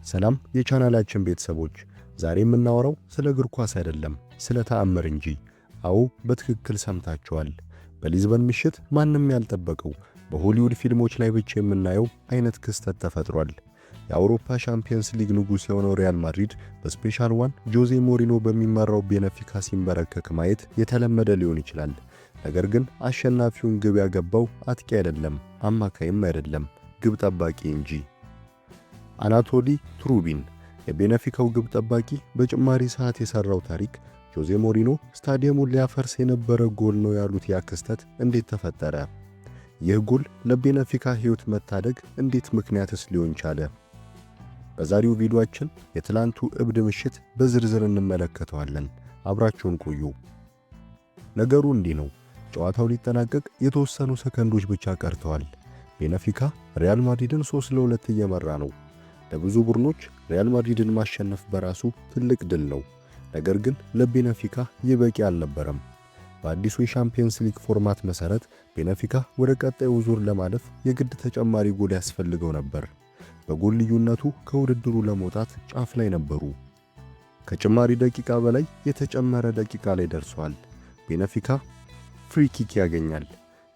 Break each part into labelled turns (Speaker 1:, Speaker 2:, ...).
Speaker 1: ሰላም የቻናላችን ቤተሰቦች፣ ዛሬ የምናወራው ስለ እግር ኳስ አይደለም፣ ስለ ተአምር እንጂ። አዎ በትክክል ሰምታችኋል። በሊዝበን ምሽት ማንም ያልጠበቀው በሆሊውድ ፊልሞች ላይ ብቻ የምናየው አይነት ክስተት ተፈጥሯል። የአውሮፓ ሻምፒየንስ ሊግ ንጉሥ የሆነው ሪያል ማድሪድ በስፔሻል ዋን ጆዜ ሞሪኖ በሚመራው ቤነፊካ ሲንበረከክ ማየት የተለመደ ሊሆን ይችላል። ነገር ግን አሸናፊውን ግብ ያገባው አጥቂ አይደለም፣ አማካይም አይደለም፣ ግብ ጠባቂ እንጂ። አናቶሊ ትሩቢን የቤነፊካው ግብ ጠባቂ በጭማሪ ሰዓት የሰራው ታሪክ ጆዜ ሞሪኖ ስታዲየሙን ሊያፈርስ የነበረ ጎል ነው ያሉት ያ ክስተት እንዴት ተፈጠረ? ይህ ጎል ለቤነፊካ ሕይወት መታደግ እንዴት ምክንያትስ ሊሆን ቻለ? በዛሬው ቪዲዮአችን የትላንቱ እብድ ምሽት በዝርዝር እንመለከተዋለን። አብራችሁን ቆዩ። ነገሩ እንዲህ ነው። ጨዋታው ሊጠናቀቅ የተወሰኑ ሰከንዶች ብቻ ቀርተዋል። ቤነፊካ ሪያል ማድሪድን 3-2 እየመራ ነው። ለብዙ ቡድኖች ሪያል ማድሪድን ማሸነፍ በራሱ ትልቅ ድል ነው። ነገር ግን ለቤነፊካ ይህ በቂ አልነበረም። በአዲሱ የሻምፒየንስ ሊግ ፎርማት መሰረት ቤነፊካ ወደ ቀጣዩ ዙር ለማለፍ የግድ ተጨማሪ ጎል ያስፈልገው ነበር። በጎል ልዩነቱ ከውድድሩ ለመውጣት ጫፍ ላይ ነበሩ። ከጭማሪ ደቂቃ በላይ የተጨመረ ደቂቃ ላይ ደርሷል። ቤነፊካ ፍሪ ኪክ ያገኛል።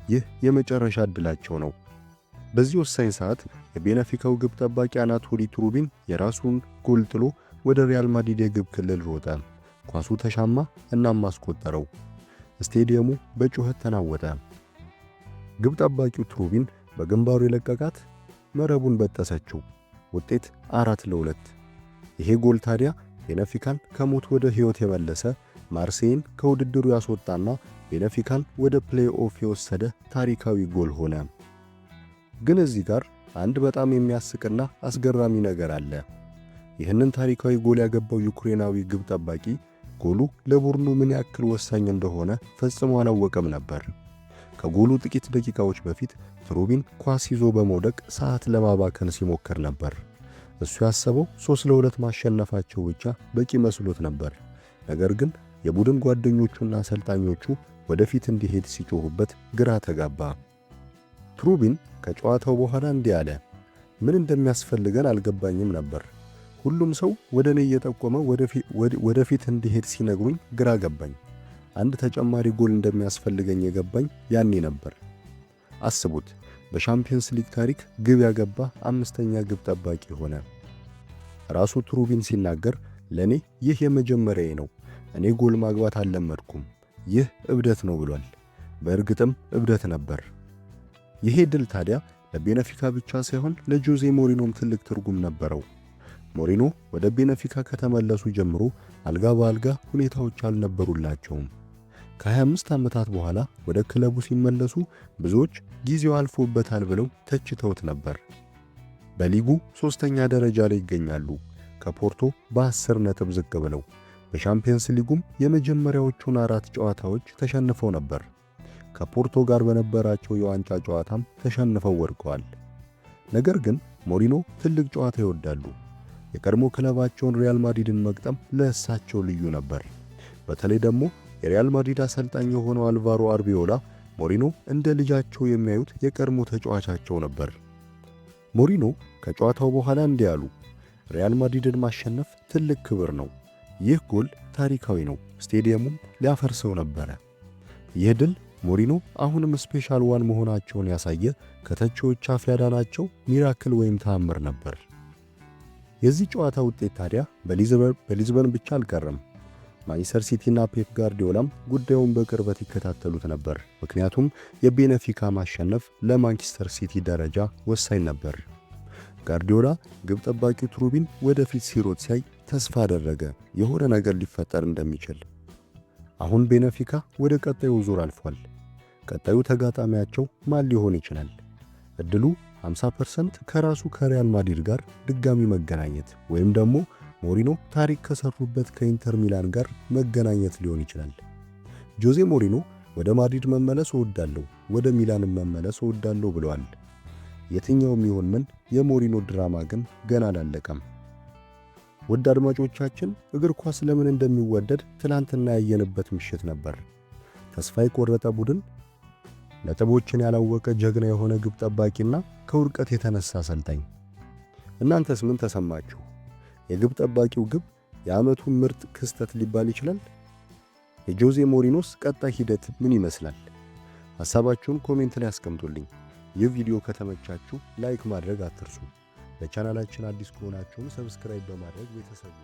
Speaker 1: ይህ የመጨረሻ ዕድላቸው ነው። በዚህ ወሳኝ ሰዓት የቤነፊካው ግብ ጠባቂ አናቶሊ ትሩቢን የራሱን ጎል ጥሎ ወደ ሪያል ማድሪድ የግብ ክልል ሮጠ። ኳሱ ተሻማ እናም አስቆጠረው። ስቴዲየሙ በጩኸት ተናወጠ። ግብ ጠባቂው ትሩቢን በግንባሩ የለቀቃት መረቡን በጠሰችው። ውጤት 4-2። ይሄ ጎል ታዲያ ቤነፊካን ከሞት ወደ ሕይወት የመለሰ፣ ማርሴይን ከውድድሩ ያስወጣና ቤነፊካን ወደ ፕሌይኦፍ የወሰደ ታሪካዊ ጎል ሆነ። ግን እዚህ ጋር አንድ በጣም የሚያስቅና አስገራሚ ነገር አለ። ይህንን ታሪካዊ ጎል ያገባው ዩክሬናዊ ግብ ጠባቂ ጎሉ ለቡድኑ ምን ያክል ወሳኝ እንደሆነ ፈጽሞ አላወቀም ነበር። ከጎሉ ጥቂት ደቂቃዎች በፊት ትሩቢን ኳስ ይዞ በመውደቅ ሰዓት ለማባከን ሲሞክር ነበር። እሱ ያሰበው 3-2 ማሸነፋቸው ብቻ በቂ መስሎት ነበር። ነገር ግን የቡድን ጓደኞቹና አሰልጣኞቹ ወደፊት እንዲሄድ ሲጮሁበት ግራ ተጋባ። ትሩቢን ከጨዋታው በኋላ እንዲህ አለ። ምን እንደሚያስፈልገን አልገባኝም ነበር። ሁሉም ሰው ወደ እኔ እየጠቆመ ወደፊት እንዲሄድ ሲነግሩኝ ግራ ገባኝ። አንድ ተጨማሪ ጎል እንደሚያስፈልገኝ የገባኝ ያኔ ነበር። አስቡት፣ በሻምፒየንስ ሊግ ታሪክ ግብ ያገባ 5ኛ ግብ ጠባቂ ሆነ። ራሱ ትሩቢን ሲናገር ለኔ ይህ የመጀመሪያዬ ነው። እኔ ጎል ማግባት አልለመድኩም። ይህ እብደት ነው ብሏል። በእርግጥም እብደት ነበር። ይሄ ድል ታዲያ ለቤነፊካ ብቻ ሳይሆን ለጆዜ ሞሪኖም ትልቅ ትርጉም ነበረው። ሞሪኖ ወደ ቤነፊካ ከተመለሱ ጀምሮ አልጋ በአልጋ ሁኔታዎች አልነበሩላቸውም። ከ25 ዓመታት በኋላ ወደ ክለቡ ሲመለሱ ብዙዎች ጊዜው አልፎበታል ብለው ተችተውት ነበር። በሊጉ 3ኛ ደረጃ ላይ ይገኛሉ፣ ከፖርቶ በ10 ነጥብ ዝቅ ብለው። በሻምፒየንስ ሊጉም የመጀመሪያዎቹን 4 ጨዋታዎች ተሸንፈው ነበር። ከፖርቶ ጋር በነበራቸው የዋንጫ ጨዋታም ተሸንፈው ወድቀዋል። ነገር ግን ሞሪኖ ትልቅ ጨዋታ ይወዳሉ። የቀድሞ ክለባቸውን ሪያል ማድሪድን መግጠም ለእሳቸው ልዩ ነበር። በተለይ ደግሞ የሪያል ማድሪድ አሰልጣኝ የሆነው አልቫሮ አርቢዮላ ሞሪኖ እንደ ልጃቸው የሚያዩት የቀድሞ ተጫዋቻቸው ነበር። ሞሪኖ ከጨዋታው በኋላ እንዲህ አሉ። ሪያል ማድሪድን ማሸነፍ ትልቅ ክብር ነው። ይህ ጎል ታሪካዊ ነው። ስቴዲየሙም ሊያፈርሰው ነበረ። ይህ ድል ሞሪኖ አሁንም ስፔሻል ዋን መሆናቸውን ያሳየ፣ ከተቺዎች አፍ ያዳናቸው ሚራክል ወይም ተአምር ነበር። የዚህ ጨዋታ ውጤት ታዲያ በሊዝበን ብቻ አልቀረም። ማንቸስተር ሲቲና ፔፕ ጋርዲዮላም ጉዳዩን በቅርበት ይከታተሉት ነበር። ምክንያቱም የቤነፊካ ማሸነፍ ለማንቸስተር ሲቲ ደረጃ ወሳኝ ነበር። ጋርዲዮላ ግብ ጠባቂው ትሩቢን ወደፊት ሲሮጥ ሲያይ ተስፋ አደረገ የሆነ ነገር ሊፈጠር እንደሚችል። አሁን ቤነፊካ ወደ ቀጣዩ ዙር አልፏል። ቀጣዩ ተጋጣሚያቸው ማን ሊሆን ይችላል? እድሉ 50% ከራሱ ከሪያል ማድሪድ ጋር ድጋሚ መገናኘት ወይም ደግሞ ሞሪኖ ታሪክ ከሰሩበት ከኢንተር ሚላን ጋር መገናኘት ሊሆን ይችላል። ጆዜ ሞሪኖ ወደ ማድሪድ መመለስ እወዳለሁ፣ ወደ ሚላንም መመለስ እወዳለሁ ብለዋል። የትኛውም ይሁን ምን የሞሪኖ ድራማ ግን ገና አላለቀም። ውድ አድማጮቻችን፣ እግር ኳስ ለምን እንደሚወደድ ትላንትና ያየንበት ምሽት ነበር። ተስፋ የቆረጠ ቡድን፣ ነጥቦችን ያላወቀ ጀግና የሆነ ግብ ጠባቂና ከውድቀት የተነሳ አሰልጣኝ። እናንተስ ምን ተሰማችሁ? የግብ ጠባቂው ግብ የዓመቱ ምርጥ ክስተት ሊባል ይችላል? የጆዜ ሞሪኖስ ቀጣይ ሂደት ምን ይመስላል? ሐሳባችሁን ኮሜንት ላይ አስቀምጡልኝ። ይህ ቪዲዮ ከተመቻችሁ ላይክ ማድረግ አትርሱ። ለቻናላችን አዲስ ከሆናችሁ ሰብስክራይብ በማድረግ ቤተሰብ